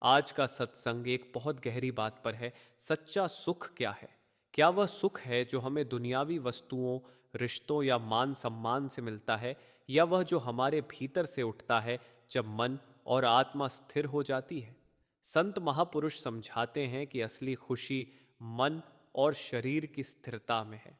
आज का सत्संग एक बहुत गहरी बात पर है। सच्चा सुख क्या है? क्या वह सुख है जो हमें दुनियावी वस्तुओं, रिश्तों या मान सम्मान से मिलता है, या वह जो हमारे भीतर से उठता है जब मन और आत्मा स्थिर हो जाती है? संत महापुरुष समझाते हैं कि असली खुशी मन और शरीर की स्थिरता में है।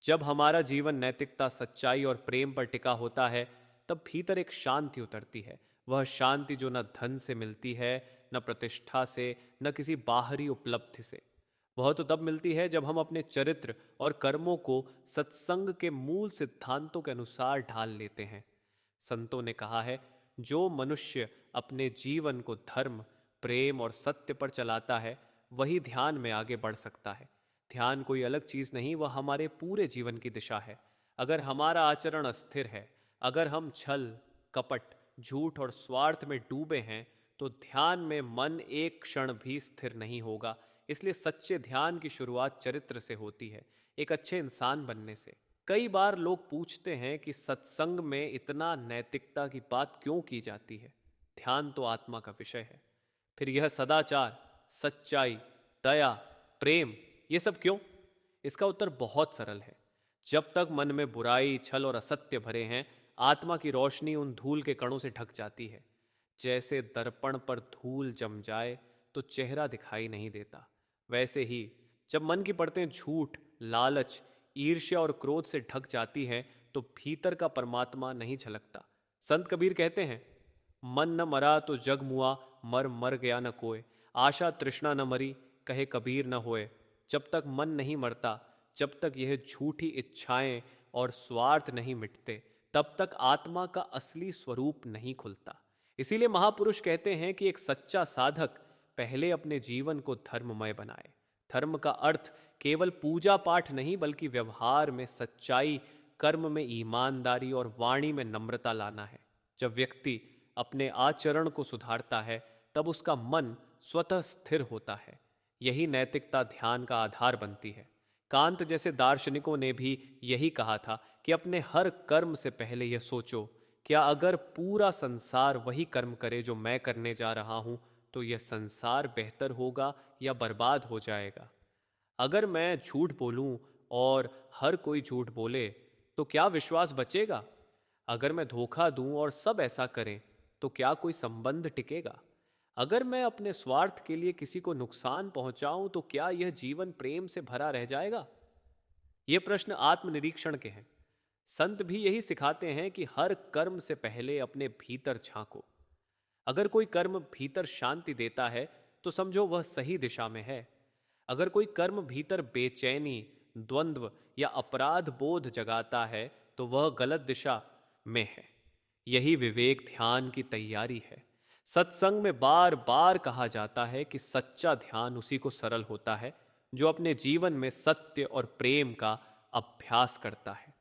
जब हमारा जीवन नैतिकता, सच्चाई और प्रेम पर टिका होता है, तब भीतर एक शांति उतरती है। वह शांति जो न धन से मिलती है, न प्रतिष्ठा से, न किसी बाहरी उपलब्धि से। वह तो तब मिलती है जब हम अपने चरित्र और कर्मों को सत्संग के मूल सिद्धांतों के अनुसार ढाल लेते हैं। संतों ने कहा है, जो मनुष्य अपने जीवन को धर्म, प्रेम और सत्य पर चलाता है, वही ध्यान में आगे बढ़ सकता है। ध्यान कोई अलग चीज नहीं, वह हमारे पूरे जीवन की दिशा है। अगर हमारा आचरण अस्थिर है, अगर हम छल, कपट, झूठ और स्वार्थ में डूबे हैं, तो ध्यान में मन एक क्षण भी स्थिर नहीं होगा। इसलिए सच्चे ध्यान की शुरुआत चरित्र से होती है, एक अच्छे इंसान बनने से। कई बार लोग पूछते हैं कि सत्संग में इतना नैतिकता की बात क्यों की जाती है? ध्यान तो आत्मा का विषय है। फिर यह सदाचार, सच्चाई, दया, प्रेम, ये सब क्यों? इसका उत्तर बहुत सरल है। जब तक मन में बुराई, छल और असत्य भरे हैं, आत्मा की रोशनी उन धूल के कणों से ढक जाती है। जैसे दर्पण पर धूल जम जाए तो चेहरा दिखाई नहीं देता, वैसे ही जब मन की परतें झूठ, लालच, ईर्ष्या और क्रोध से ढक जाती हैं, तो भीतर का परमात्मा नहीं झलकता। संत कबीर कहते हैं, मन न मरा तो जग मुआ, मर मर गया न कोय। आशा तृष्णा न मरी, कहे कबीर न होए। जब तक मन नहीं मरता, जब तक यह झूठी इच्छाएं और स्वार्थ नहीं मिटते, तब तक आत्मा का असली स्वरूप नहीं खुलता। इसीलिए महापुरुष कहते हैं कि एक सच्चा साधक पहले अपने जीवन को धर्ममय बनाए। धर्म का अर्थ केवल पूजा पाठ नहीं, बल्कि व्यवहार में सच्चाई, कर्म में ईमानदारी और वाणी में नम्रता लाना है। जब व्यक्ति अपने आचरण को सुधारता है, तब उसका मन स्वतः स्थिर होता है। यही नैतिकता ध्यान का आधार बनती है। कांत जैसे दार्शनिकों ने भी यही कहा था कि अपने हर कर्म से पहले यह सोचो, क्या अगर पूरा संसार वही कर्म करे जो मैं करने जा रहा हूं, तो यह संसार बेहतर होगा या बर्बाद हो जाएगा? अगर मैं झूठ बोलूं और हर कोई झूठ बोले, तो क्या विश्वास बचेगा? अगर मैं धोखा दूं और सब ऐसा करें, तो क्या कोई संबंध टिकेगा? अगर मैं अपने स्वार्थ के लिए किसी को नुकसान पहुंचाऊं, तो क्या यह जीवन प्रेम से भरा रह जाएगा? ये प्रश्न आत्मनिरीक्षण के हैं। संत भी यही सिखाते हैं कि हर कर्म से पहले अपने भीतर झांको। अगर कोई कर्म भीतर शांति देता है, तो समझो वह सही दिशा में है। अगर कोई कर्म भीतर बेचैनी, द्वंद्व या अपराध बोध जगाता है, तो वह गलत दिशा में है। यही विवेक ध्यान की तैयारी है। सत्संग में बार बार कहा जाता है कि सच्चा ध्यान उसी को सरल होता है जो अपने जीवन में सत्य और प्रेम का अभ्यास करता है,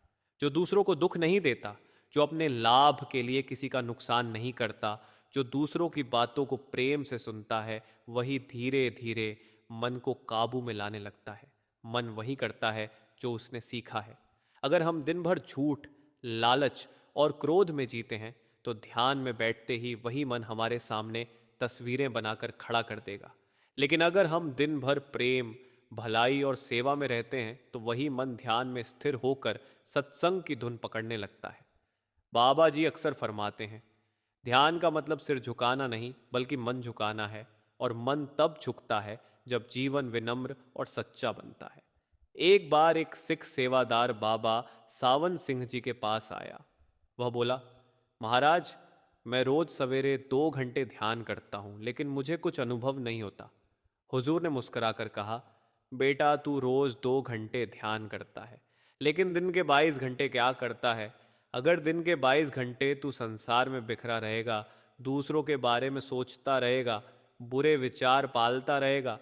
जो दूसरों को दुख नहीं देता, जो अपने लाभ के लिए किसी का नुकसान नहीं करता, जो दूसरों की बातों को प्रेम से सुनता है। वही धीरे धीरे मन को काबू में लाने लगता है। मन वही करता है जो उसने सीखा है। अगर हम दिन भर झूठ, लालच और क्रोध में जीते हैं, तो ध्यान में बैठते ही वही मन हमारे सामने तस्वीरें बनाकर खड़ा कर देगा। लेकिन अगर हम दिन भर प्रेम, भलाई और सेवा में रहते हैं, तो वही मन ध्यान में स्थिर होकर सत्संग की धुन पकड़ने लगता है। बाबा जी अक्सर फरमाते हैं, ध्यान का मतलब सिर झुकाना नहीं, बल्कि मन झुकाना है। और मन तब झुकता है जब जीवन विनम्र और सच्चा बनता है। एक बार एक सिख सेवादार बाबा सावन सिंह जी के पास आया। वह बोला, महाराज, मैं रोज सवेरे 2 घंटे ध्यान करता हूं, लेकिन मुझे कुछ अनुभव नहीं होता। हुजूर ने मुस्कुराकर कहा, बेटा, तू रोज 2 घंटे ध्यान करता है, लेकिन दिन के 22 घंटे क्या करता है? अगर दिन के 22 घंटे तू संसार में बिखरा रहेगा, दूसरों के बारे में सोचता रहेगा, बुरे विचार पालता रहेगा,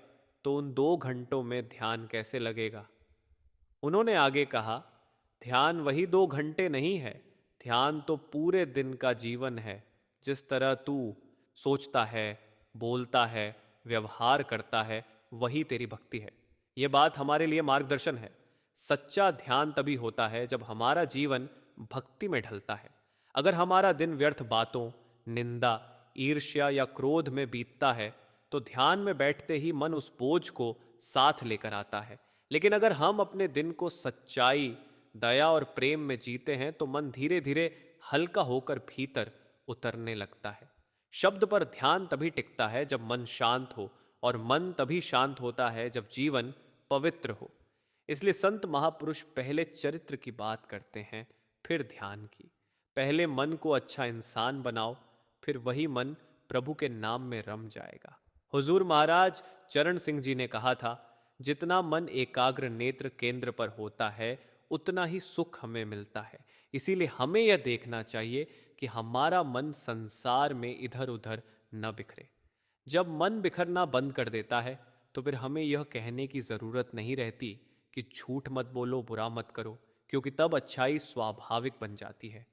तो उन 2 घंटों में ध्यान कैसे लगेगा? उन्होंने आगे कहा, ध्यान वही 2 घंटे नहीं है, ध्यान तो पूरे दिन का जीवन है। जिस तरह तू सोचता है, बोलता है, व्यवहार करता है, वही तेरी भक्ति है। यह बात हमारे लिए मार्गदर्शन है। सच्चा ध्यान तभी होता है जब हमारा जीवन भक्ति में ढलता है। अगर हमारा दिन व्यर्थ बातों, निंदा, ईर्ष्या या क्रोध में बीतता है, तो ध्यान में बैठते ही मन उस बोझ को साथ लेकर आता है। लेकिन अगर हम अपने दिन को सच्चाई, दया और प्रेम में जीते हैं तो मन धीरे धीरे हल्का होकर भीतर उतरने लगता है। शब्द पर ध्यान तभी टिकता है जब मन शांत हो, और मन तभी शांत होता है जब जीवन पवित्र हो। इसलिए संत महापुरुष पहले चरित्र की बात करते हैं, फिर ध्यान की। पहले मन को अच्छा इंसान बनाओ, फिर वही मन प्रभु के नाम में रम जाएगा। हुजूर महाराज चरण सिंह जी ने कहा था, जितना मन एकाग्र नेत्र केंद्र पर होता है उतना ही सुख हमें मिलता है। इसीलिए हमें यह देखना चाहिए कि हमारा मन संसार में इधर उधर न बिखरे। जब मन बिखरना बंद कर देता है तो फिर हमें यह कहने की ज़रूरत नहीं रहती कि झूठ मत बोलो, बुरा मत करो, क्योंकि तब अच्छाई स्वाभाविक बन जाती है।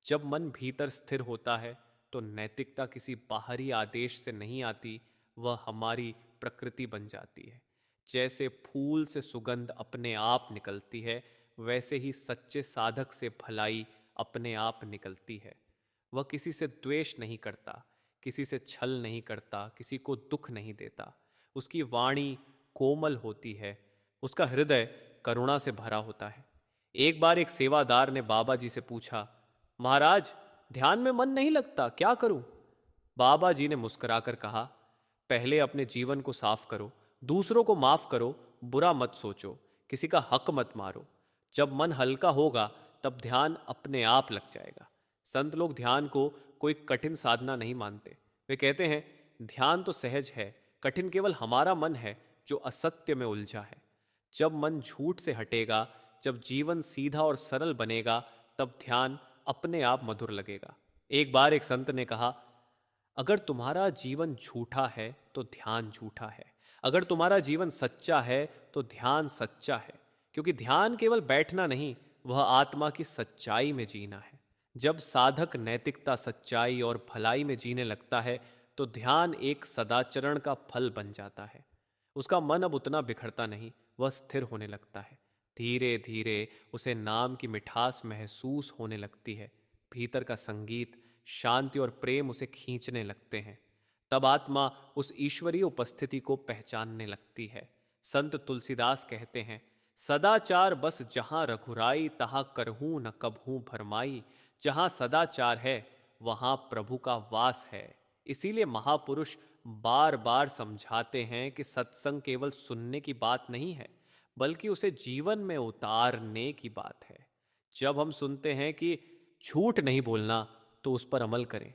जब मन भीतर स्थिर होता है तो नैतिकता किसी बाहरी आदेश से नहीं आती, वह हमारी प्रकृति बन जाती है। जैसे फूल से सुगंध अपने आप निकलती है, वैसे ही सच्चे साधक से भलाई अपने आप निकलती है। वह किसी से द्वेष नहीं करता, किसी से छल नहीं करता, किसी को दुख नहीं देता। उसकी वाणी कोमल होती है, उसका हृदय करुणा से भरा होता है। एक बार एक सेवादार ने बाबा जी से पूछा, महाराज, ध्यान में मन नहीं लगता, क्या करूं? बाबा जी ने मुस्कुराकर कहा, पहले अपने जीवन को साफ करो, दूसरों को माफ करो, बुरा मत सोचो, किसी का हक मत मारो। जब मन हल्का होगा तब ध्यान अपने आप लग जाएगा। संत लोग ध्यान को कोई कठिन साधना नहीं मानते। वे कहते हैं, ध्यान तो सहज है, कठिन केवल हमारा मन है जो असत्य में उलझा है। जब मन झूठ से हटेगा, जब जीवन सीधा और सरल बनेगा, तब ध्यान अपने आप मधुर लगेगा। एक बार एक संत ने कहा, अगर तुम्हारा जीवन झूठा है तो ध्यान झूठा है, अगर तुम्हारा जीवन सच्चा है तो ध्यान सच्चा है। क्योंकि ध्यान केवल बैठना नहीं, वह आत्मा की सच्चाई में जीना है। जब साधक नैतिकता, सच्चाई और भलाई में जीने लगता है तो ध्यान एक सदाचरण का फल बन जाता है। उसका मन अब उतना बिखरता नहीं, वह स्थिर होने लगता है। धीरे धीरे उसे नाम की मिठास महसूस होने लगती है। भीतर का संगीत, शांति और प्रेम उसे खींचने लगते हैं। तब आत्मा उस ईश्वरीय उपस्थिति को पहचानने लगती है। संत तुलसीदास कहते हैं, सदाचार बस जहां रघुराई, तहां करहूं न कबहूं भरमाई। जहां सदाचार है वहां प्रभु का वास है। इसीलिए महापुरुष बार बार समझाते हैं कि सत्संग केवल सुनने की बात नहीं है, बल्कि उसे जीवन में उतारने की बात है। जब हम सुनते हैं कि झूठ नहीं बोलना, तो उस पर अमल करें।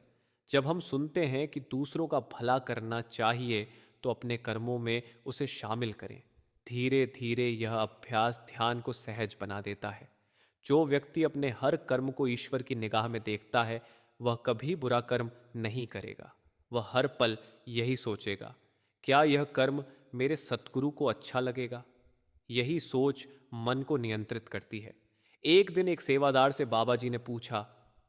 जब हम सुनते हैं कि दूसरों का भला करना चाहिए, तो अपने कर्मों में उसे शामिल करें। धीरे धीरे यह अभ्यास ध्यान को सहज बना देता है। जो व्यक्ति अपने हर कर्म को ईश्वर की निगाह में देखता है, वह कभी बुरा कर्म नहीं करेगा। वह हर पल यही सोचेगा, क्या यह कर्म मेरे सतगुरु को अच्छा लगेगा? यही सोच मन को नियंत्रित करती है। एक दिन एक सेवादार से बाबा जी ने पूछा,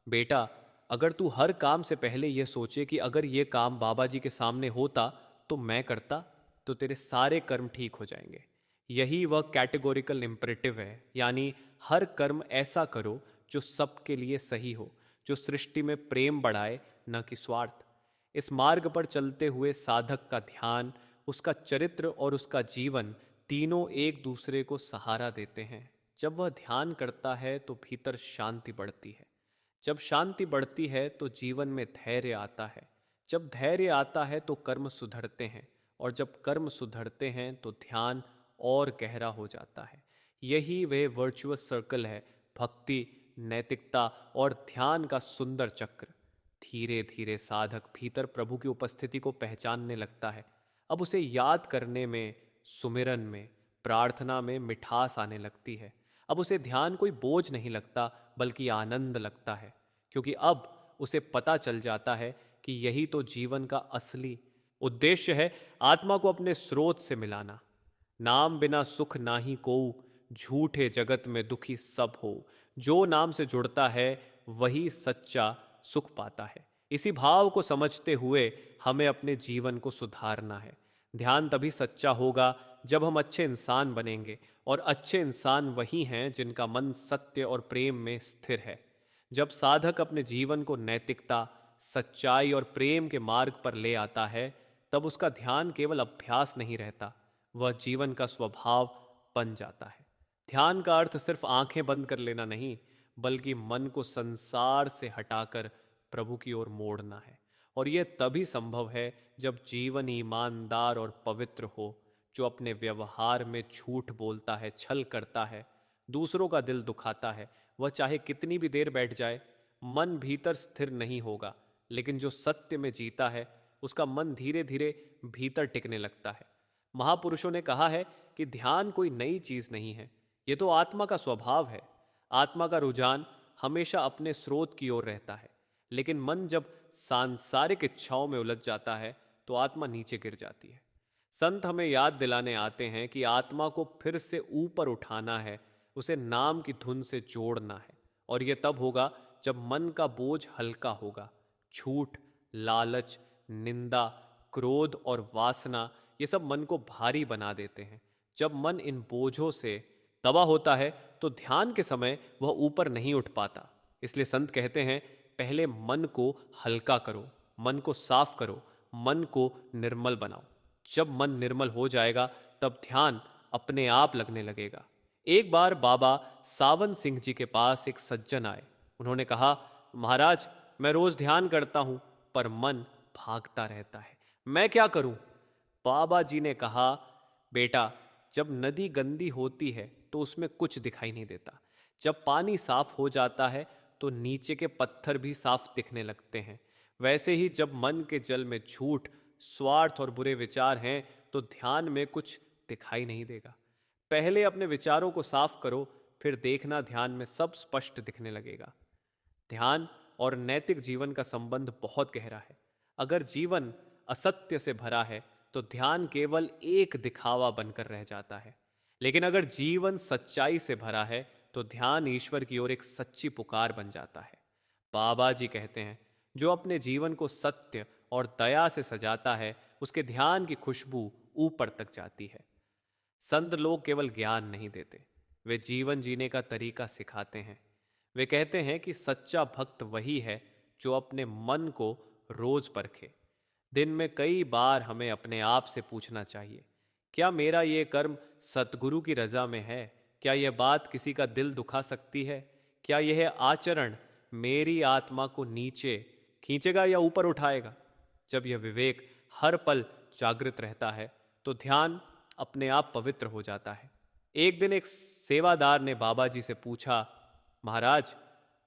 बेटा, अगर तू हर काम से पहले यह सोचे कि अगर यह काम बाबा जी के सामने होता तो मैं करता, तो तेरे सारे कर्म ठीक हो जाएंगे। यही वह कैटेगोरिकल इम्परेटिव है, यानी हर कर्म ऐसा करो जो सबके लिए सही हो, जो सृष्टि में प्रेम बढ़ाए, न कि स्वार्थ। इस मार्ग पर चलते हुए साधक का ध्यान, उसका चरित्र और उसका जीवन तीनों एक दूसरे को सहारा देते हैं। जब वह ध्यान करता है तो भीतर शांति बढ़ती है। जब शांति बढ़ती है तो जीवन में धैर्य आता है। जब धैर्य आता है तो कर्म सुधरते हैं, और जब कर्म सुधरते हैं तो ध्यान और गहरा हो जाता है। यही वह वर्चुअस सर्कल है, भक्ति, नैतिकता और ध्यान का सुंदर चक्र। धीरे धीरे साधक भीतर प्रभु की उपस्थिति को पहचानने लगता है। अब उसे याद करने में, सुमिरन में, प्रार्थना में मिठास आने लगती है। अब उसे ध्यान कोई बोझ नहीं लगता, बल्कि आनंद लगता है, क्योंकि अब उसे पता चल जाता है कि यही तो जीवन का असली उद्देश्य है, आत्मा को अपने स्रोत से मिलाना। नाम बिना सुख नाही कोऊ, झूठे जगत में दुखी सब हो। जो नाम से जुड़ता है वही सच्चा सुख पाता है। इसी भाव को समझते हुए हमें अपने जीवन को सुधारना है। ध्यान तभी सच्चा होगा जब हम अच्छे इंसान बनेंगे, और अच्छे इंसान वही हैं जिनका मन सत्य और प्रेम में स्थिर है। जब साधक अपने जीवन को नैतिकता, सच्चाई और प्रेम के मार्ग पर ले आता है, तब उसका ध्यान केवल अभ्यास नहीं रहता, वह जीवन का स्वभाव बन जाता है। ध्यान का अर्थ सिर्फ आंखें बंद कर लेना नहीं, बल्कि मन को संसार से हटाकर प्रभु की ओर मोड़ना है। और यह तभी संभव है जब जीवन ईमानदार और पवित्र हो। जो अपने व्यवहार में झूठ बोलता है, छल करता है, दूसरों का दिल दुखाता है, वह चाहे कितनी भी देर बैठ जाए, मन भीतर स्थिर नहीं होगा। लेकिन जो सत्य में जीता है, उसका मन धीरे धीरे भीतर टिकने लगता है। महापुरुषों ने कहा है कि ध्यान कोई नई चीज नहीं है, ये तो आत्मा का स्वभाव है। आत्मा का रुझान हमेशा अपने स्रोत की ओर रहता है, लेकिन मन जब सांसारिक इच्छाओं में उलझ जाता है तो आत्मा नीचे गिर जाती है। संत हमें याद दिलाने आते हैं कि आत्मा को फिर से ऊपर उठाना है, उसे नाम की धुन से जोड़ना है। और यह तब होगा जब मन का बोझ हल्का होगा। झूठ, लालच, निंदा, क्रोध और वासना, ये सब मन को भारी बना देते हैं। जब मन इन बोझों से दबा होता है तो ध्यान के समय वह ऊपर नहीं उठ पाता। इसलिए संत कहते हैं, पहले मन को हल्का करो, मन को साफ करो, मन को निर्मल बनाओ। जब मन निर्मल हो जाएगा तब ध्यान अपने आप लगने लगेगा। एक बार बाबा सावन सिंह जी के पास एक सज्जन आए। उन्होंने कहा, महाराज, मैं रोज ध्यान करता हूं, पर मन भागता रहता है, मैं क्या करूं? बाबा जी ने कहा, बेटा, जब नदी गंदी होती है तो उसमें कुछ दिखाई नहीं देता। जब पानी साफ हो जाता है तो नीचे के पत्थर भी साफ दिखने लगते हैं। वैसे ही जब मन के जल में झूठ, स्वार्थ और बुरे विचार हैं तो ध्यान में कुछ दिखाई नहीं देगा। पहले अपने विचारों को साफ करो, फिर देखना ध्यान में सब स्पष्ट दिखने लगेगा। ध्यान और नैतिक जीवन का संबंध बहुत गहरा है। अगर जीवन असत्य से भरा है तो ध्यान केवल एक दिखावा बनकर रह जाता है। लेकिन अगर जीवन सच्चाई से भरा है तो ध्यान ईश्वर की ओर एक सच्ची पुकार बन जाता है। बाबा जी कहते हैं, जो अपने जीवन को सत्य और दया से सजाता है, उसके ध्यान की खुशबू ऊपर तक जाती है। संत लोग केवल ज्ञान नहीं देते, वे जीवन जीने का तरीका सिखाते हैं। वे कहते हैं कि सच्चा भक्त वही है जो अपने मन को रोज परखे। दिन में कई बार हमें अपने आप से पूछना चाहिए, क्या मेरा ये कर्म सतगुरु की रजा में है? क्या यह बात किसी का दिल दुखा सकती है? क्या यह आचरण मेरी आत्मा को नीचे खींचेगा या ऊपर उठाएगा? जब यह विवेक हर पल जागृत रहता है तो ध्यान अपने आप पवित्र हो जाता है। एक दिन एक सेवादार ने बाबा जी से पूछा, महाराज,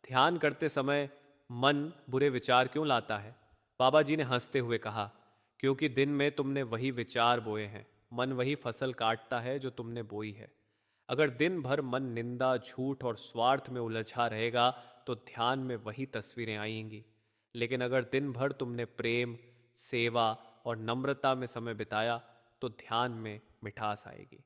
ध्यान करते समय मन बुरे विचार क्यों लाता है? बाबा जी ने हंसते हुए कहा, क्योंकि दिन में तुमने वही विचार बोए हैं, मन वही फसल काटता है जो तुमने बोई है। अगर दिन भर मन निंदा, झूठ और स्वार्थ में उलझा रहेगा तो ध्यान में वही तस्वीरें आएंगी। लेकिन अगर दिन भर तुमने प्रेम, सेवा और नम्रता में समय बिताया तो ध्यान में मिठास आएगी।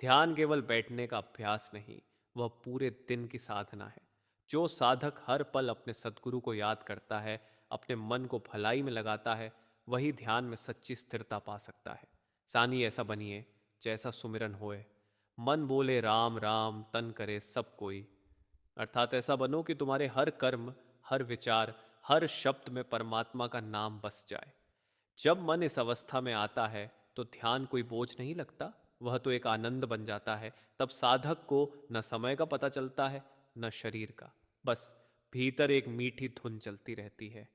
ध्यान केवल बैठने का अभ्यास नहीं, वह पूरे दिन की साधना है। जो साधक हर पल अपने सद्गुरु को याद करता है, अपने मन को भलाई में लगाता है, वही ध्यान में सच्ची स्थिरता पा सकता है। सानी ऐसा बनिए जैसा सुमिरन होए, मन बोले राम राम, तन करे सब कोई। अर्थात ऐसा बनो कि तुम्हारे हर कर्म, हर विचार, हर शब्द में परमात्मा का नाम बस जाए। जब मन इस अवस्था में आता है तो ध्यान कोई बोझ नहीं लगता, वह तो एक आनंद बन जाता है। तब साधक को न समय का पता चलता है, न शरीर का, बस भीतर एक मीठी धुन चलती रहती है।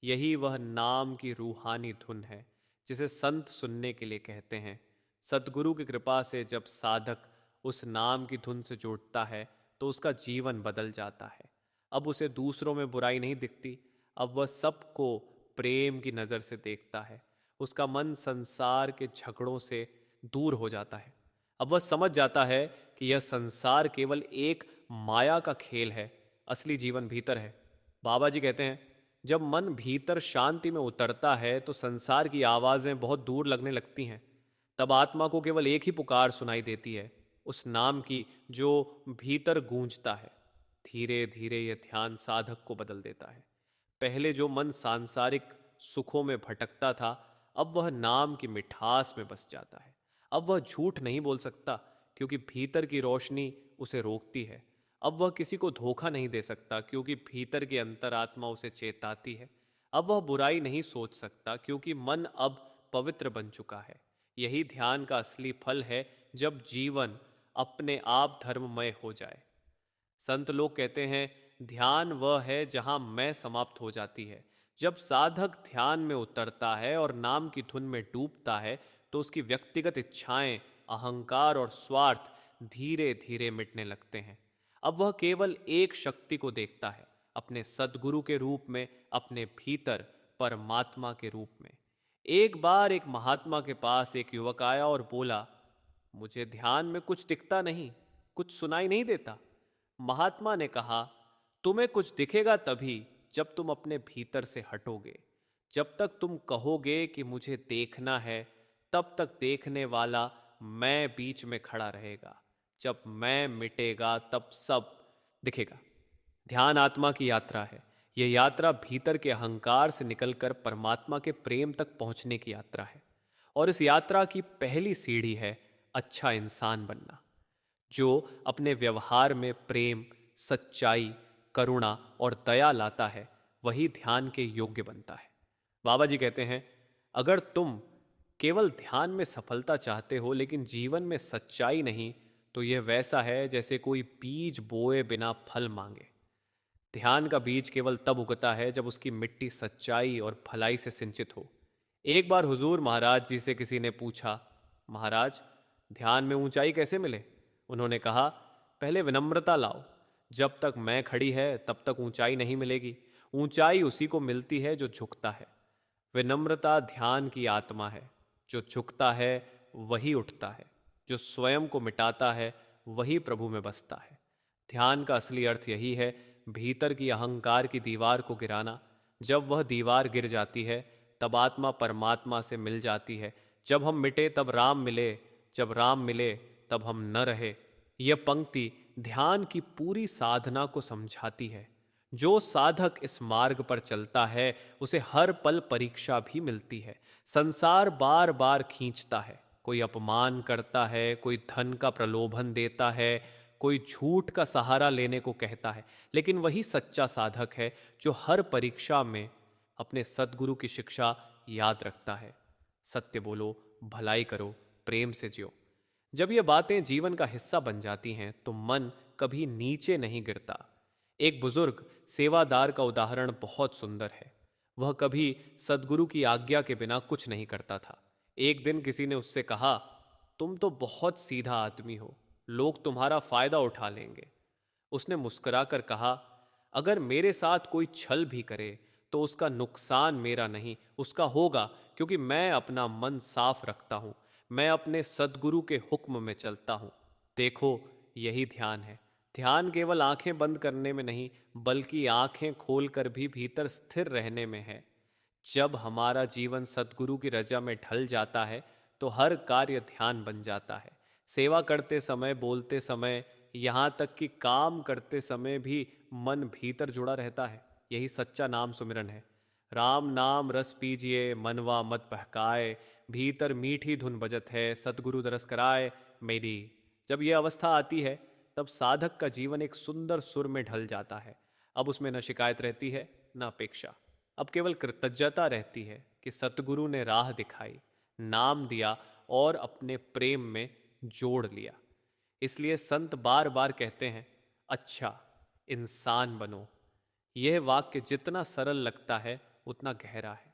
यही वह नाम की रूहानी धुन है जिसे संत सुनने के लिए कहते हैं। सतगुरु की कृपा से जब साधक उस नाम की धुन से जुड़ता है तो उसका जीवन बदल जाता है। अब उसे दूसरों में बुराई नहीं दिखती, अब वह सबको प्रेम की नज़र से देखता है। उसका मन संसार के झगड़ों से दूर हो जाता है। अब वह समझ जाता है कि यह संसार केवल एक माया का खेल है, असली जीवन भीतर है। बाबा जी कहते हैं, जब मन भीतर शांति में उतरता है तो संसार की आवाज़ें बहुत दूर लगने लगती हैं। तब आत्मा को केवल एक ही पुकार सुनाई देती है, उस नाम की जो भीतर गूंजता है। धीरे धीरे यह ध्यान साधक को बदल देता है। पहले जो मन सांसारिक सुखों में भटकता था, अब वह नाम की मिठास में बस जाता है। अब वह झूठ नहीं बोल सकता क्योंकि भीतर की रोशनी उसे रोकती है। अब वह किसी को धोखा नहीं दे सकता क्योंकि भीतर की अंतरात्मा उसे चेताती है। अब वह बुराई नहीं सोच सकता क्योंकि मन अब पवित्र बन चुका है। यही ध्यान का असली फल है, जब जीवन अपने आप धर्ममय हो जाए। संत लोग कहते हैं, ध्यान वह है जहां मैं समाप्त हो जाती है। जब साधक ध्यान में उतरता है और नाम की धुन में डूबता है, तो उसकी व्यक्तिगत इच्छाएं, अहंकार और स्वार्थ धीरे धीरे मिटने लगते हैं। अब वह केवल एक शक्ति को देखता है, अपने सद्गुरु के रूप में, अपने भीतर परमात्मा के रूप में। एक बार एक महात्मा के पास एक युवक आया और बोला, मुझे ध्यान में कुछ दिखता नहीं, कुछ सुनाई नहीं देता। महात्मा ने कहा, तुम्हें कुछ दिखेगा तभी जब तुम अपने भीतर से हटोगे। जब तक तुम कहोगे कि मुझे देखना है, तब तक देखने वाला मैं बीच में खड़ा रहेगा। जब मैं मिटेगा तब सब दिखेगा। ध्यान आत्मा की यात्रा है। यह यात्रा भीतर के अहंकार से निकलकर परमात्मा के प्रेम तक पहुंचने की यात्रा है। और इस यात्रा की पहली सीढ़ी है अच्छा इंसान बनना। जो अपने व्यवहार में प्रेम, सच्चाई, करुणा और दया लाता है, वही ध्यान के योग्य बनता है। बाबा जी कहते हैं, अगर तुम केवल ध्यान में सफलता चाहते हो लेकिन जीवन में सच्चाई नहीं, तो यह वैसा है जैसे कोई बीज बोए बिना फल मांगे। ध्यान का बीज केवल तब उगता है जब उसकी मिट्टी सच्चाई और भलाई से सिंचित हो। एक बार हुजूर महाराज जी से किसी ने पूछा, महाराज, ध्यान में ऊंचाई कैसे मिले? उन्होंने कहा, पहले विनम्रता लाओ। जब तक मैं खड़ी है तब तक ऊंचाई नहीं मिलेगी। ऊंचाई उसी को मिलती है जो झुकता है। विनम्रता ध्यान की आत्मा है। जो झुकता है वही उठता है। जो स्वयं को मिटाता है वही प्रभु में बसता है। ध्यान का असली अर्थ यही है, भीतर की अहंकार की दीवार को गिराना। जब वह दीवार गिर जाती है, तब आत्मा परमात्मा से मिल जाती है। जब हम मिटे तब राम मिले, जब राम मिले तब हम न रहे। यह पंक्ति ध्यान की पूरी साधना को समझाती है। जो साधक इस मार्ग पर चलता है, उसे हर पल परीक्षा भी मिलती है। संसार बार बार खींचता है। कोई अपमान करता है, कोई धन का प्रलोभन देता है, कोई झूठ का सहारा लेने को कहता है। लेकिन वही सच्चा साधक है जो हर परीक्षा में अपने सद्गुरु की शिक्षा याद रखता है। सत्य बोलो, भलाई करो, प्रेम से जियो। जब ये बातें जीवन का हिस्सा बन जाती हैं, तो मन कभी नीचे नहीं गिरता। एक बुजुर्ग सेवादार का उदाहरण बहुत सुंदर है। वह कभी सद्गुरु की आज्ञा के बिना कुछ नहीं करता था। एक दिन किसी ने उससे कहा, तुम तो बहुत सीधा आदमी हो, लोग तुम्हारा फायदा उठा लेंगे। उसने मुस्कुराकर कहा, अगर मेरे साथ कोई छल भी करे तो उसका नुकसान मेरा नहीं, उसका होगा, क्योंकि मैं अपना मन साफ रखता हूं। मैं अपने सद्गुरु के हुक्म में चलता हूं। देखो, यही ध्यान है। ध्यान केवल आंखें बंद करने में नहीं, बल्कि आंखें खोलकर भी भीतर स्थिर रहने में है। जब हमारा जीवन सद्गुरु की रजा में ढल जाता है, तो हर कार्य ध्यान बन जाता है। सेवा करते समय, बोलते समय, यहाँ तक कि काम करते समय भी मन भीतर जुड़ा रहता है। यही सच्चा नाम सुमिरन है। राम नाम रस पीजिए, मनवा मत बहकाए, भीतर मीठी धुन बजत है, सतगुरु दरस कराए मेरी। जब यह अवस्था आती है, तब साधक का जीवन एक सुंदर सुर में ढल जाता है। अब उसमें न शिकायत रहती है, न अपेक्षा। अब केवल कृतज्ञता रहती है कि सतगुरु ने राह दिखाई, नाम दिया और अपने प्रेम में जोड़ लिया। इसलिए संत बार बार कहते हैं, अच्छा इंसान बनो। यह वाक्य जितना सरल लगता है, उतना गहरा है।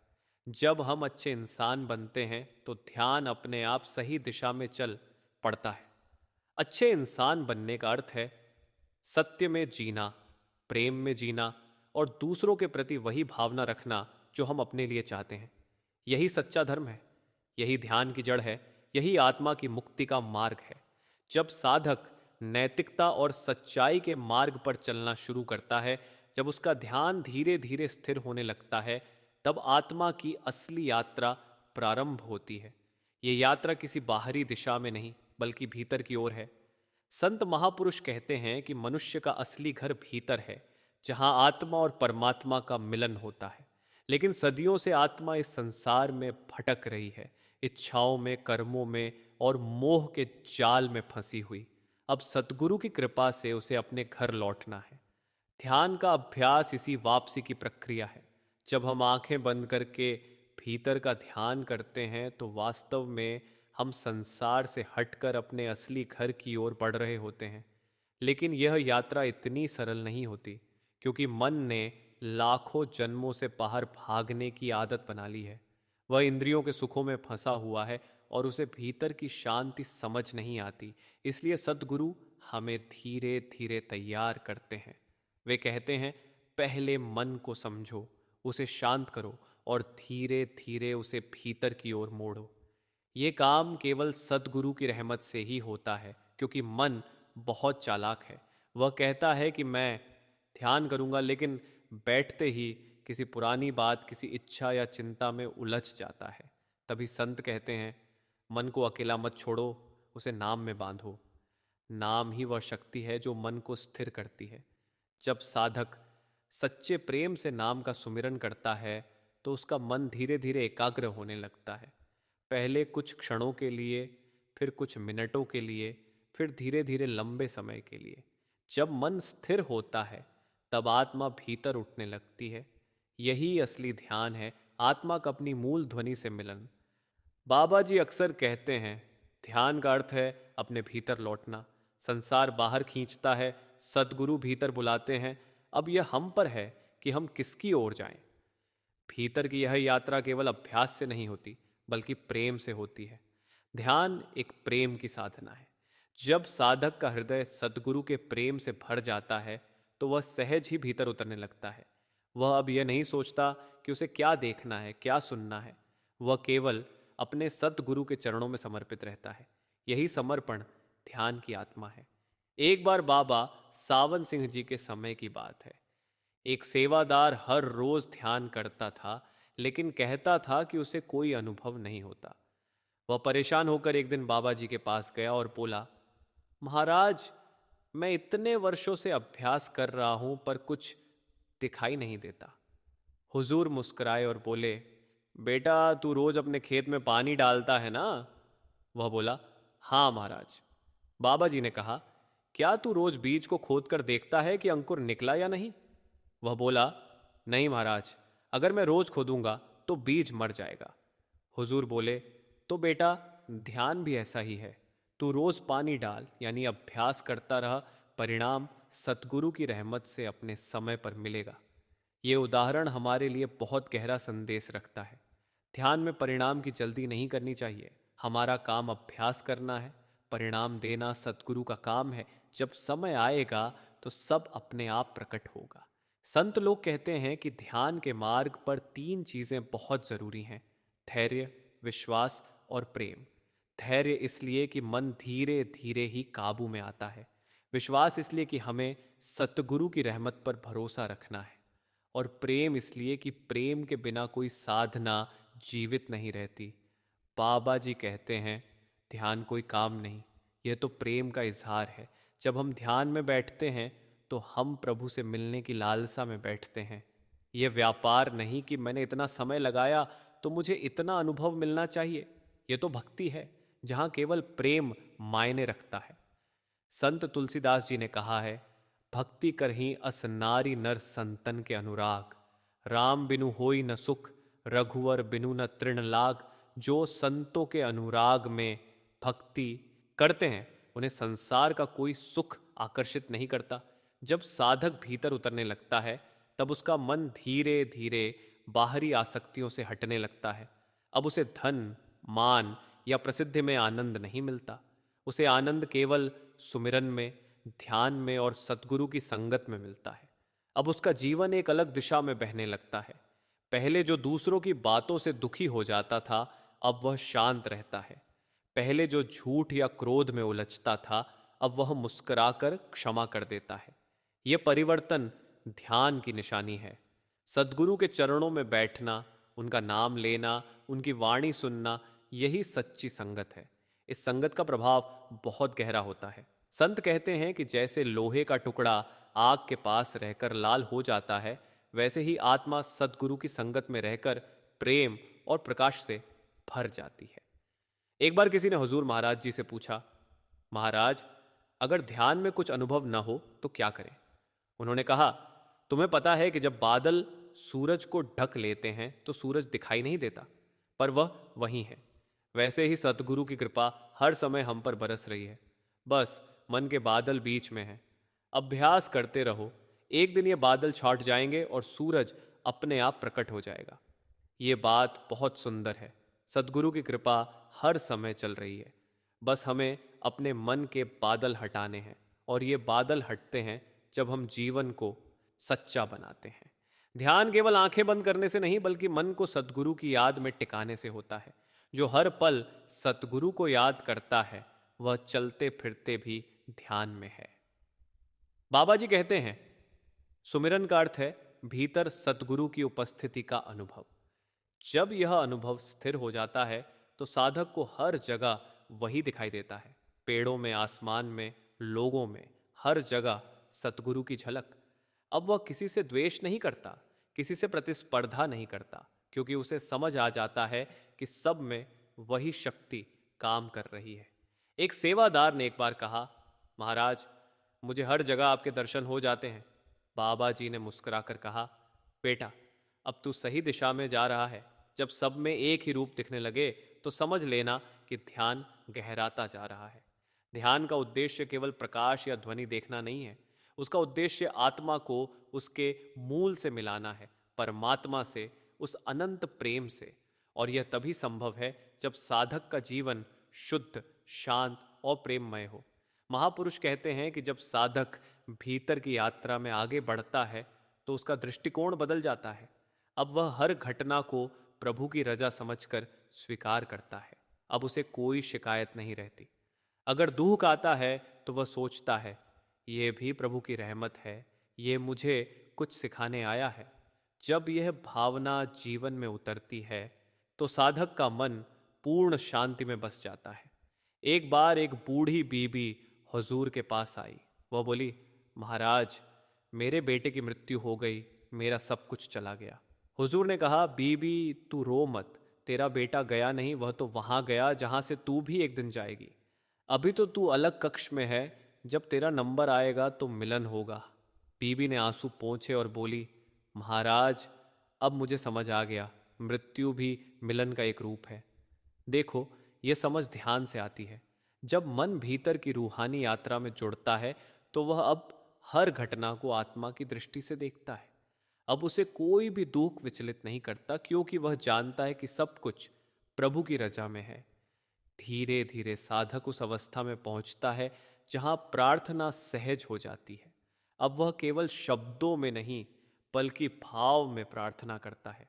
जब हम अच्छे इंसान बनते हैं, तो ध्यान अपने आप सही दिशा में चल पड़ता है। अच्छे इंसान बनने का अर्थ है सत्य में जीना, प्रेम में जीना और दूसरों के प्रति वही भावना रखना जो हम अपने लिए चाहते हैं। यही सच्चा धर्म है, यही ध्यान की जड़ है, यही आत्मा की मुक्ति का मार्ग है। जब साधक नैतिकता और सच्चाई के मार्ग पर चलना शुरू करता है, जब उसका ध्यान धीरे धीरे स्थिर होने लगता है, तब आत्मा की असली यात्रा प्रारंभ होती है। ये यात्रा किसी बाहरी दिशा में नहीं, बल्कि भीतर की ओर है। संत महापुरुष कहते हैं कि मनुष्य का असली घर भीतर है, जहां आत्मा और परमात्मा का मिलन होता है। लेकिन सदियों से आत्मा इस संसार में भटक रही है, इच्छाओं में, कर्मों में और मोह के जाल में फंसी हुई। अब सतगुरु की कृपा से उसे अपने घर लौटना है। ध्यान का अभ्यास इसी वापसी की प्रक्रिया है। जब हम आंखें बंद करके भीतर का ध्यान करते हैं तो वास्तव में हम संसार से हटकर अपने असली घर की ओर बढ़ रहे होते हैं। लेकिन यह यात्रा इतनी सरल नहीं होती, क्योंकि मन ने लाखों जन्मों से बाहर भागने की आदत बना ली है। वह इंद्रियों के सुखों में फंसा हुआ है और उसे भीतर की शांति समझ नहीं आती। इसलिए सद्गुरु हमें धीरे धीरे तैयार करते हैं। वे कहते हैं, पहले मन को समझो, उसे शांत करो और धीरे धीरे उसे भीतर की ओर मोड़ो। ये काम केवल सद्गुरु की रहमत से ही होता है, क्योंकि मन बहुत चालाक है। वह कहता है कि मैं ध्यान करूंगा, लेकिन बैठते ही किसी पुरानी बात, किसी इच्छा या चिंता में उलझ जाता है। तभी संत कहते हैं, मन को अकेला मत छोड़ो, उसे नाम में बांधो। नाम ही वह शक्ति है जो मन को स्थिर करती है। जब साधक सच्चे प्रेम से नाम का सुमिरन करता है तो उसका मन धीरे धीरे एकाग्र होने लगता है। पहले कुछ क्षणों के लिए, फिर कुछ मिनटों के लिए, फिर धीरे धीरे लंबे समय के लिए। जब मन स्थिर होता है तब आत्मा भीतर उठने लगती है। यही असली ध्यान है, आत्मा का अपनी मूल ध्वनि से मिलन। बाबा जी अक्सर कहते हैं, ध्यान का अर्थ है अपने भीतर लौटना। संसार बाहर खींचता है, सद्गुरु भीतर बुलाते हैं। अब यह हम पर है कि हम किसकी ओर जाएं। भीतर की यह यात्रा केवल अभ्यास से नहीं होती, बल्कि प्रेम से होती है। ध्यान एक प्रेम की साधना है। जब साधक का हृदय सद्गुरु के प्रेम से भर जाता है तो वह सहज ही भीतर उतरने लगता है। वह अब यह नहीं सोचता कि उसे क्या देखना है, क्या सुनना है। वह केवल अपने सद्गुरु के चरणों में समर्पित रहता है। यही समर्पण ध्यान की आत्मा है। एक बार बाबा सावन सिंह जी के समय की बात है। एक सेवादार हर रोज ध्यान करता था, लेकिन कहता था कि उसे कोई अनुभव नहीं होता। वह परेशान होकर एक दिन बाबा जी के पास गया और बोला, महाराज, मैं इतने वर्षों से अभ्यास कर रहा हूं पर कुछ दिखाई नहीं देता। हुजूर मुस्कुराए और बोले, बेटा, तू रोज अपने खेत में पानी डालता है ना? वह बोला, हाँ महाराज। बाबा जी ने कहा, क्या तू रोज बीज को खोद कर देखता है कि अंकुर निकला या नहीं? वह बोला, नहीं महाराज, अगर मैं रोज खोदूंगा तो बीज मर जाएगा। हुजूर बोले, तो बेटा, ध्यान भी ऐसा ही है। तू रोज पानी डाल, यानी अभ्यास करता रहा, परिणाम सतगुरु की रहमत से अपने समय पर मिलेगा। ये उदाहरण हमारे लिए बहुत गहरा संदेश रखता है। ध्यान में परिणाम की जल्दी नहीं करनी चाहिए। हमारा काम अभ्यास करना है, परिणाम देना सतगुरु का काम है। जब समय आएगा तो सब अपने आप प्रकट होगा। संत लोग कहते हैं कि ध्यान के मार्ग पर 3 चीजें बहुत जरूरी हैं: धैर्य, विश्वास और प्रेम। धैर्य इसलिए कि मन धीरे धीरे ही काबू में आता है। विश्वास इसलिए कि हमें सतगुरु की रहमत पर भरोसा रखना है। और प्रेम इसलिए कि प्रेम के बिना कोई साधना जीवित नहीं रहती। बाबा जी कहते हैं, ध्यान कोई काम नहीं, यह तो प्रेम का इजहार है। जब हम ध्यान में बैठते हैं तो हम प्रभु से मिलने की लालसा में बैठते हैं। यह व्यापार नहीं कि मैंने इतना समय लगाया तो मुझे इतना अनुभव मिलना चाहिए। यह तो भक्ति है, जहां केवल प्रेम मायने रखता है। संत तुलसीदास जी ने कहा है, भक्ति करही अस नारी नर संतन के अनुराग। राम बिनु होई न सुख, रघुवर बिनु न तृण लाग। जो संतों के अनुराग में भक्ति करते हैं, उन्हें संसार का कोई सुख आकर्षित नहीं करता। जब साधक भीतर उतरने लगता है तब उसका मन धीरे धीरे बाहरी आसक्तियों से हटने लगता है। अब उसे धन, मान या प्रसिद्धि में आनंद नहीं मिलता। उसे आनंद केवल सुमिरन में, ध्यान में और सतगुरु की संगत में मिलता है। अब उसका जीवन एक अलग दिशा में बहने लगता है। पहले जो दूसरों की बातों से दुखी हो जाता था, अब वह शांत रहता है। पहले जो झूठ या क्रोध में उलझता था, अब वह मुस्कुराकर क्षमा कर देता है। यह परिवर्तन ध्यान की निशानी है। सद्गुरु के चरणों में बैठना, उनका नाम लेना, उनकी वाणी सुनना, यही सच्ची संगत है। इस संगत का प्रभाव बहुत गहरा होता है। संत कहते हैं कि जैसे लोहे का टुकड़ा आग के पास रहकर लाल हो जाता है, वैसे ही आत्मा सद्गुरु की संगत में रहकर प्रेम और प्रकाश से भर जाती है। एक बार किसी ने हुजूर महाराज जी से पूछा, महाराज, अगर ध्यान में कुछ अनुभव न हो तो क्या करें? उन्होंने कहा, तुम्हें पता है कि जब बादल सूरज को ढक लेते हैं तो सूरज दिखाई नहीं देता। पर वह वहीं है। वैसे ही सतगुरु की कृपा हर समय हम पर बरस रही है। बस मन के बादल बीच में हैं। अभ्यास करते रहो, एक दिन ये बादल छाट जाएंगे और सूरज अपने आप प्रकट हो जाएगा। ये बात बहुत सुंदर है। सतगुरु की कृपा हर समय चल रही है। बस हमें अपने मन के बादल हटाने हैं, और ये बादल हटते हैं जब हम जीवन को सच्चा बनाते हैं। ध्यान केवल आंखें बंद करने से नहीं, बल्कि मन को सतगुरु की याद में टिकाने से होता है। जो हर पल सतगुरु को याद करता है, वह चलते फिरते भी ध्यान में है। बाबा जी कहते हैं, सुमिरन का अर्थ है भीतर सतगुरु की उपस्थिति का अनुभव। जब यह अनुभव स्थिर हो जाता है तो साधक को हर जगह वही दिखाई देता है। पेड़ों में, आसमान में, लोगों में, हर जगह सतगुरु की झलक। अब वह किसी से द्वेष नहीं करता, किसी से प्रतिस्पर्धा नहीं करता, क्योंकि उसे समझ आ जाता है कि सब में वही शक्ति काम कर रही है। एक सेवादार ने एक बार कहा, महाराज, मुझे हर जगह आपके दर्शन हो जाते हैं। बाबा जी ने मुस्कुराकर कहा, बेटा, अब तू सही दिशा में जा रहा है। जब सब में एक ही रूप दिखने लगे तो समझ लेना कि ध्यान गहराता जा रहा है। ध्यान का उद्देश्य केवल प्रकाश या ध्वनि देखना नहीं है। उसका उद्देश्य आत्मा को उसके मूल से मिलाना है, परमात्मा से, उस अनंत प्रेम से। और यह तभी संभव है जब साधक का जीवन शुद्ध, शांत और प्रेममय हो। महापुरुष कहते हैं कि जब साधक भीतर की यात्रा में आगे बढ़ता है तो उसका दृष्टिकोण बदल जाता है। अब वह हर घटना को प्रभु की रजा समझकर स्वीकार करता है। अब उसे कोई शिकायत नहीं रहती। अगर दुख आता है तो वह सोचता है, ये भी प्रभु की रहमत है, ये मुझे कुछ सिखाने आया है। जब यह भावना जीवन में उतरती है तो साधक का मन पूर्ण शांति में बस जाता है। एक बार एक बूढ़ी बीबी हुजूर के पास आई। वह बोली, महाराज, मेरे बेटे की मृत्यु हो गई, मेरा सब कुछ चला गया। हुजूर ने कहा, बीबी, तू रो मत, तेरा बेटा गया नहीं, वह तो वहां गया जहां से तू भी एक दिन जाएगी। अभी तो तू अलग कक्ष में है, जब तेरा नंबर आएगा तो मिलन होगा। बीबी ने आंसू पोंछे और बोली, महाराज, अब मुझे समझ आ गया, मृत्यु भी मिलन का एक रूप है। देखो, यह समझ ध्यान से आती है। जब मन भीतर की रूहानी यात्रा में जुड़ता है तो वह अब हर घटना को आत्मा की दृष्टि से देखता है। अब उसे कोई भी दुख विचलित नहीं करता, क्योंकि वह जानता है कि सब कुछ प्रभु की रजा में है। धीरे धीरे साधक उस अवस्था में पहुंचता है जहां प्रार्थना सहज हो जाती है। अब वह केवल शब्दों में नहीं, बल्कि भाव में प्रार्थना करता है।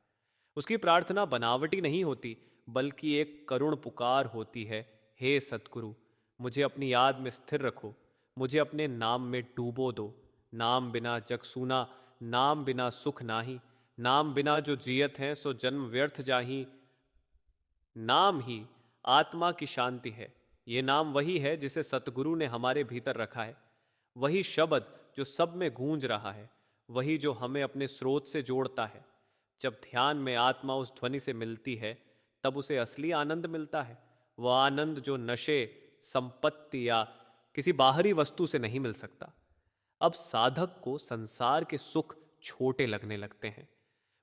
उसकी प्रार्थना बनावटी नहीं होती, बल्कि एक करुण पुकार होती है, हे सतगुरु, मुझे अपनी याद में स्थिर रखो, मुझे अपने नाम में डूबो दो। नाम बिना जग सूना, नाम बिना सुख नाही, नाम बिना जो जियत हैं सो जन्म व्यर्थ जाही। नाम ही आत्मा की शांति है। ये नाम वही है जिसे सतगुरु ने हमारे भीतर रखा है। वही शब्द जो सब में गूंज रहा है, वही जो हमें अपने स्रोत से जोड़ता है। जब ध्यान में आत्मा उस ध्वनि से मिलती है, तब उसे असली आनंद मिलता है। वह आनंद जो नशे, संपत्ति या किसी बाहरी वस्तु से नहीं मिल सकता। अब साधक को संसार के सुख छोटे लगने लगते हैं।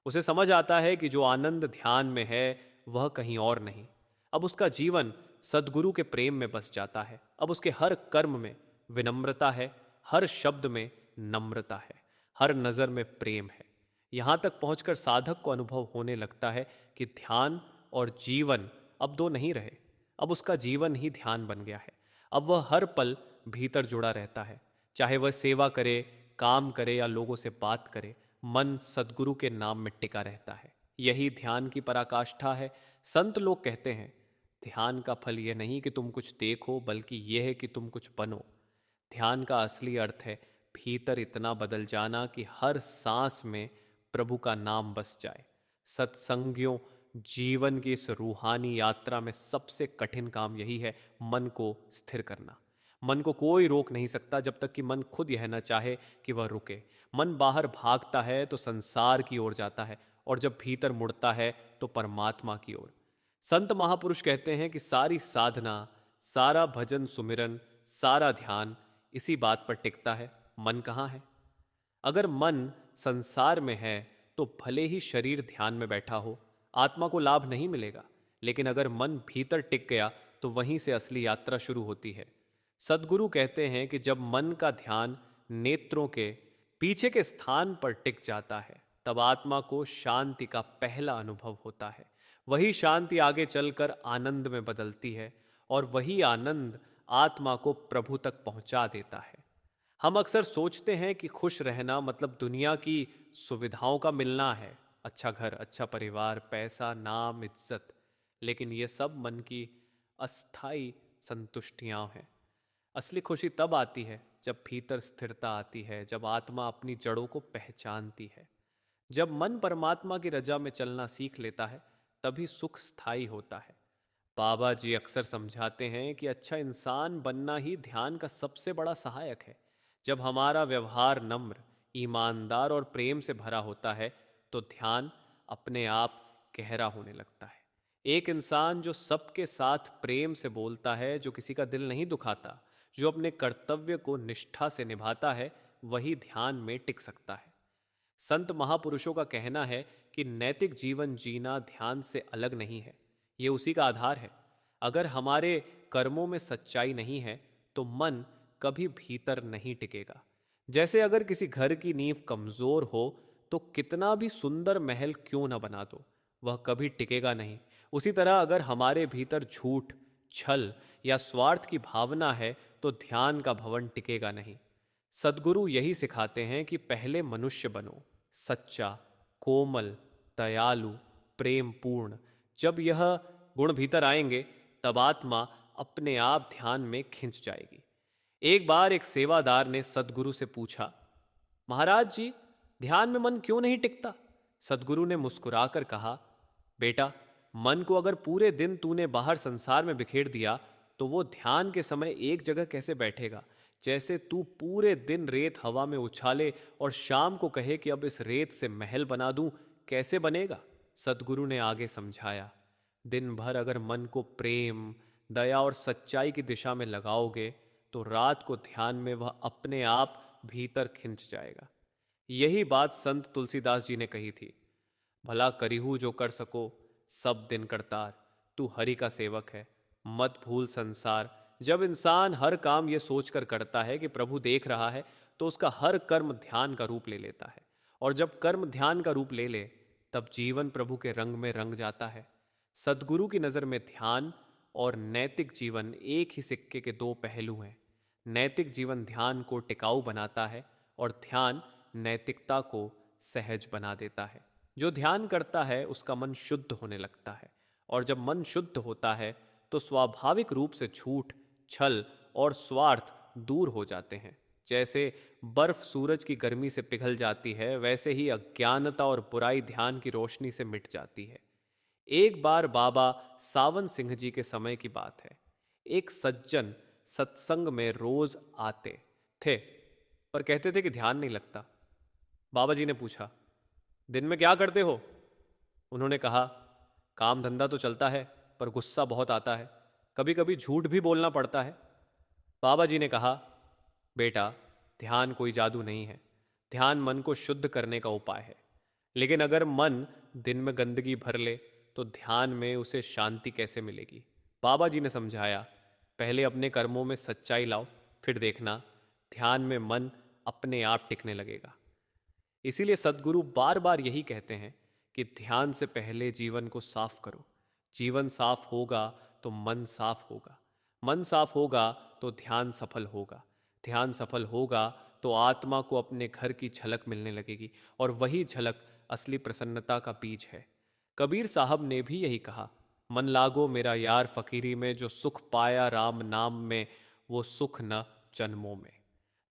उसे समझ आता है कि जो आनंद ध्यान में है वह कहीं और नहीं। अब उसका जीवन सद्गुरु के प्रेम में बस जाता है। अब उसके हर कर्म में विनम्रता है, हर शब्द में नम्रता है, हर नज़र में प्रेम है। यहाँ तक पहुंचकर साधक को अनुभव होने लगता है कि ध्यान और जीवन अब दो नहीं रहे। अब उसका जीवन ही ध्यान बन गया है। अब वह हर पल भीतर जुड़ा रहता है। चाहे वह सेवा करे, काम करे या लोगों से बात करे, मन सद्गुरु के नाम में टिका रहता है। यही ध्यान की पराकाष्ठा है। संत लोग कहते हैं, ध्यान का फल यह नहीं कि तुम कुछ देखो, बल्कि यह है कि तुम कुछ बनो। ध्यान का असली अर्थ है भीतर इतना बदल जाना कि हर सांस में प्रभु का नाम बस जाए। सत्संगियों, जीवन की इस रूहानी यात्रा में सबसे कठिन काम यही है, मन को स्थिर करना। मन को कोई रोक नहीं सकता जब तक कि मन खुद यह न चाहे कि वह रुके। मन बाहर भागता है तो संसार की ओर जाता है, और जब भीतर मुड़ता है तो परमात्मा की ओर। संत महापुरुष कहते हैं कि सारी साधना, सारा भजन सुमिरन, सारा ध्यान इसी बात पर टिकता है, मन कहाँ है। अगर मन संसार में है तो भले ही शरीर ध्यान में बैठा हो, आत्मा को लाभ नहीं मिलेगा। लेकिन अगर मन भीतर टिक गया तो वहीं से असली यात्रा शुरू होती है। सद्गुरु कहते हैं कि जब मन का ध्यान नेत्रों के पीछे के स्थान पर टिक जाता है तब आत्मा को शांति का पहला अनुभव होता है। वही शांति आगे चलकर आनंद में बदलती है और वही आनंद आत्मा को प्रभु तक पहुंचा देता है। हम अक्सर सोचते हैं कि खुश रहना मतलब दुनिया की सुविधाओं का मिलना है, अच्छा घर, अच्छा परिवार, पैसा, नाम, इज्जत। लेकिन ये सब मन की अस्थाई संतुष्टियां हैं। असली खुशी तब आती है जब भीतर स्थिरता आती है, जब आत्मा अपनी जड़ों को पहचानती है। जब मन परमात्मा की रजा में चलना सीख लेता है तभी सुख स्थायी होता है। बाबा जी अक्सर समझाते हैं कि अच्छा इंसान बनना ही ध्यान का सबसे बड़ा सहायक है। जब हमारा व्यवहार नम्र, ईमानदार और प्रेम से भरा होता है तो ध्यान अपने आप गहरा होने लगता है। एक इंसान जो सबके साथ प्रेम से बोलता है, जो किसी का दिल नहीं दुखाता, जो अपने कर्तव्य को निष्ठा से निभाता है, वही ध्यान में टिक सकता है। संत महापुरुषों का कहना है कि नैतिक जीवन जीना ध्यान से अलग नहीं है, ये उसी का आधार है। अगर हमारे कर्मों में सच्चाई नहीं है तो मन कभी भीतर नहीं टिकेगा। जैसे अगर किसी घर की नींव कमजोर हो तो कितना भी सुंदर महल क्यों न बना दो, वह कभी टिकेगा नहीं। उसी तरह अगर हमारे भीतर झूठ, छल या स्वार्थ की भावना है तो ध्यान का भवन टिकेगा नहीं। सद्गुरु यही सिखाते हैं कि पहले मनुष्य बनो, सच्चा, कोमल, दयालु, प्रेम पूर्ण। जब यह गुण भीतर आएंगे तब आत्मा अपने आप ध्यान में खिंच जाएगी। एक बार एक सेवादार ने सद्गुरु से पूछा, महाराज जी, ध्यान में मन क्यों नहीं टिकता? सद्गुरु ने मुस्कुराकर कहा, बेटा, मन को अगर पूरे दिन तूने बाहर संसार में बिखेर दिया तो वो ध्यान के समय एक जगह कैसे बैठेगा? जैसे तू पूरे दिन रेत हवा में उछाले और शाम को कहे कि अब इस रेत से महल बना दूं, कैसे बनेगा? सद्गुरु ने आगे समझाया, दिन भर अगर मन को प्रेम, दया और सच्चाई की दिशा में लगाओगे तो रात को ध्यान में वह अपने आप भीतर खिंच जाएगा। यही बात संत तुलसीदास जी ने कही थी, भला करिहू जो कर सको, सब दिन करतार, तू हरि का सेवक है, मत भूल संसार। जब इंसान हर काम ये सोचकर करता है कि प्रभु देख रहा है तो उसका हर कर्म ध्यान का रूप ले लेता है, और जब कर्म ध्यान का रूप ले ले तब जीवन प्रभु के रंग में रंग जाता है। सद्गुरु की नज़र में ध्यान और नैतिक जीवन एक ही सिक्के के दो पहलू हैं। नैतिक जीवन ध्यान को टिकाऊ बनाता है और ध्यान नैतिकता को सहज बना देता है। जो ध्यान करता है उसका मन शुद्ध होने लगता है, और जब मन शुद्ध होता है तो स्वाभाविक रूप से झूठ, छल और स्वार्थ दूर हो जाते हैं। जैसे बर्फ सूरज की गर्मी से पिघल जाती है, वैसे ही अज्ञानता और बुराई ध्यान की रोशनी से मिट जाती है। एक बार बाबा सावन सिंह जी के समय की बात है। एक सज्जन सत्संग में रोज आते थे पर कहते थे कि ध्यान नहीं लगता। बाबा जी ने पूछा, दिन में क्या करते हो? उन्होंने कहा, काम धंधा तो चलता है पर गुस्सा बहुत आता है, कभी कभी झूठ भी बोलना पड़ता है। बाबा जी ने कहा, बेटा, ध्यान कोई जादू नहीं है, ध्यान मन को शुद्ध करने का उपाय है। लेकिन अगर मन दिन में गंदगी भर ले तो ध्यान में उसे शांति कैसे मिलेगी? बाबा जी ने समझाया, पहले अपने कर्मों में सच्चाई लाओ, फिर देखना ध्यान में मन अपने आप टिकने लगेगा। इसीलिए सद्गुरु बार बार यही कहते हैं कि ध्यान से पहले जीवन को साफ करो। जीवन साफ होगा तो मन साफ होगा, मन साफ होगा तो ध्यान सफल होगा, ध्यान सफल होगा तो आत्मा को अपने घर की झलक मिलने लगेगी, और वही झलक असली प्रसन्नता का बीज है। कबीर साहब ने भी यही कहा, मन लागो मेरा यार फकीरी में, जो सुख पाया राम नाम में, वो सुख न जन्मों में।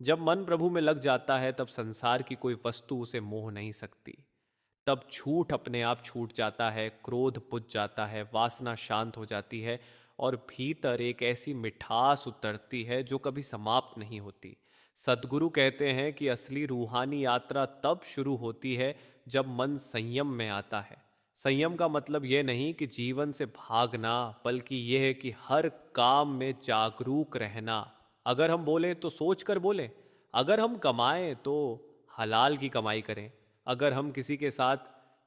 जब मन प्रभु में लग जाता है तब संसार की कोई वस्तु उसे मोह नहीं सकती। तब झूठ अपने आप छूट जाता है, क्रोध बुझ जाता है, वासना शांत हो जाती है, और भीतर एक ऐसी मिठास उतरती है जो कभी समाप्त नहीं होती। सद्गुरु कहते हैं कि असली रूहानी यात्रा तब शुरू होती है जब मन संयम में आता है। संयम का मतलब यह नहीं कि जीवन से भागना, बल्कि यह है कि हर काम में जागरूक रहना। अगर हम बोलें तो सोच कर बोलें, अगर हम कमाएं तो हलाल की कमाई करें, अगर हम किसी के साथ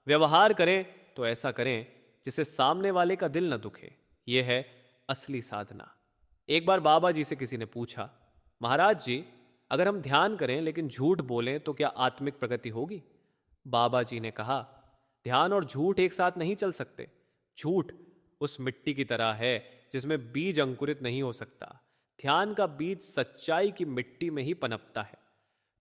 व्यवहार करें तो ऐसा करें जिससे सामने वाले का दिल न दुखे। यह है असली साधना। एक बार बाबा जी से किसी ने पूछा, महाराज जी, अगर हम ध्यान करें लेकिन झूठ बोलें तो क्या आत्मिक प्रगति होगी? बाबा जी ने कहा, ध्यान और झूठ एक साथ नहीं चल सकते। झूठ उस मिट्टी की तरह है जिसमें बीज अंकुरित नहीं हो सकता। ध्यान का बीज सच्चाई की मिट्टी में ही पनपता है।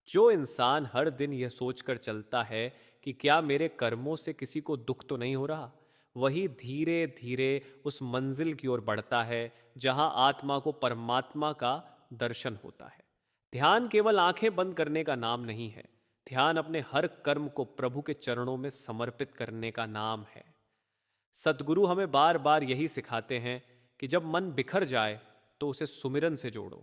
जो इंसान हर दिन यह सोचकर चलता है कि क्या मेरे कर्मों से किसी को दुख तो नहीं हो रहा, वही धीरे धीरे उस मंजिल की ओर बढ़ता है जहां आत्मा को परमात्मा का दर्शन होता है। ध्यान केवल आंखें बंद करने का नाम नहीं है। ध्यान अपने हर कर्म को प्रभु के चरणों में समर्पित करने का नाम है। सद्गुरु हमें बार बार यही सिखाते हैं कि जब मन बिखर जाए तो उसे सुमिरन से जोड़ो।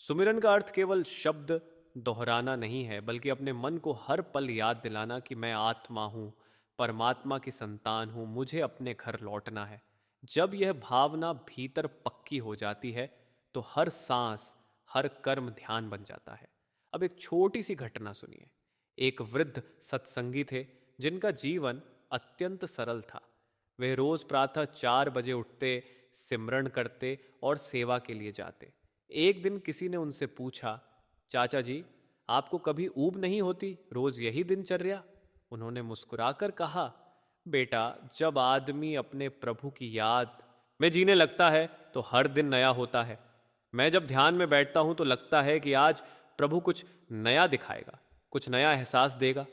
सुमिरन का अर्थ केवल शब्द दोहराना नहीं है, बल्कि अपने मन को हर पल याद दिलाना कि मैं आत्मा हूँ, परमात्मा की संतान हूँ, मुझे अपने घर लौटना है। जब यह भावना भीतर पक्की हो जाती है तो हर सांस, हर कर्म ध्यान बन जाता है। अब एक छोटी सी घटना सुनिए। एक वृद्ध सत्संगी थे जिनका जीवन अत्यंत सरल था। वे रोज प्रातः 4 बजे उठते, सिमरण करते और सेवा के लिए जाते। एक दिन किसी ने उनसे पूछा, चाचा जी, आपको कभी ऊब नहीं होती? रोज यही दिनचर्या? उन्होंने मुस्कुराकर कहा, बेटा, जब आदमी अपने प्रभु की याद में जीने लगता है तो हर दिन नया होता है। मैं जब ध्यान में बैठता हूं तो लगता है कि आज प्रभु कुछ नया दिखाएगा, कुछ नया एहसास देगा।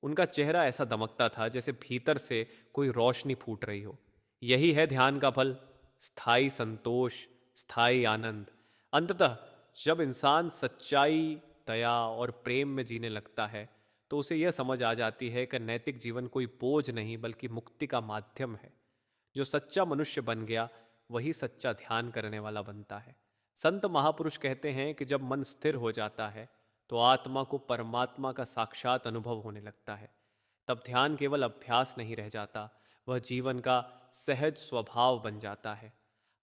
उनका चेहरा ऐसा दमकता था जैसे भीतर से कोई रोशनी फूट रही हो। यही है ध्यान का फल, स्थायी संतोष, स्थायी आनंद। अंततः जब इंसान सच्चाई, दया और प्रेम में जीने लगता है तो उसे यह समझ आ जाती है कि नैतिक जीवन कोई बोझ नहीं बल्कि मुक्ति का माध्यम है। जो सच्चा मनुष्य बन गया वही सच्चा ध्यान करने वाला बनता है। संत महापुरुष कहते हैं कि जब मन स्थिर हो जाता है तो आत्मा को परमात्मा का साक्षात अनुभव होने लगता है। तब ध्यान केवल अभ्यास नहीं रह जाता, वह जीवन का सहज स्वभाव बन जाता है।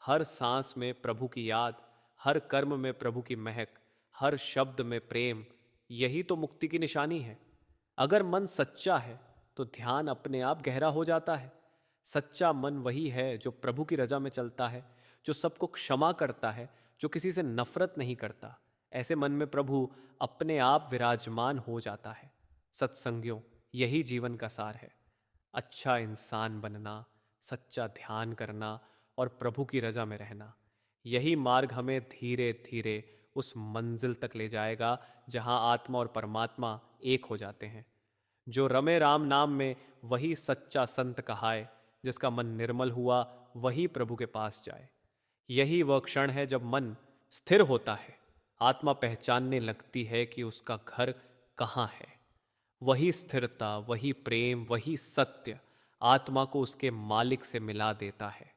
हर सांस में प्रभु की याद, हर कर्म में प्रभु की महक, हर शब्द में प्रेम, यही तो मुक्ति की निशानी है। अगर मन सच्चा है तो ध्यान अपने आप गहरा हो जाता है। सच्चा मन वही है जो प्रभु की रजा में चलता है, जो सबको क्षमा करता है, जो किसी से नफरत नहीं करता। ऐसे मन में प्रभु अपने आप विराजमान हो जाता है। सत्संगियों, यही जीवन का सार है। अच्छा इंसान बनना, सच्चा ध्यान करना और प्रभु की रजा में रहना। यही मार्ग हमें धीरे धीरे उस मंजिल तक ले जाएगा जहां आत्मा और परमात्मा एक हो जाते हैं। जो रमे राम नाम में वही सच्चा संत कहाए, जिसका मन निर्मल हुआ वही प्रभु के पास जाए। यही वह क्षण है जब मन स्थिर होता है, आत्मा पहचानने लगती है कि उसका घर कहाँ है। वही स्थिरता, वही प्रेम, वही सत्य आत्मा को उसके मालिक से मिला देता है।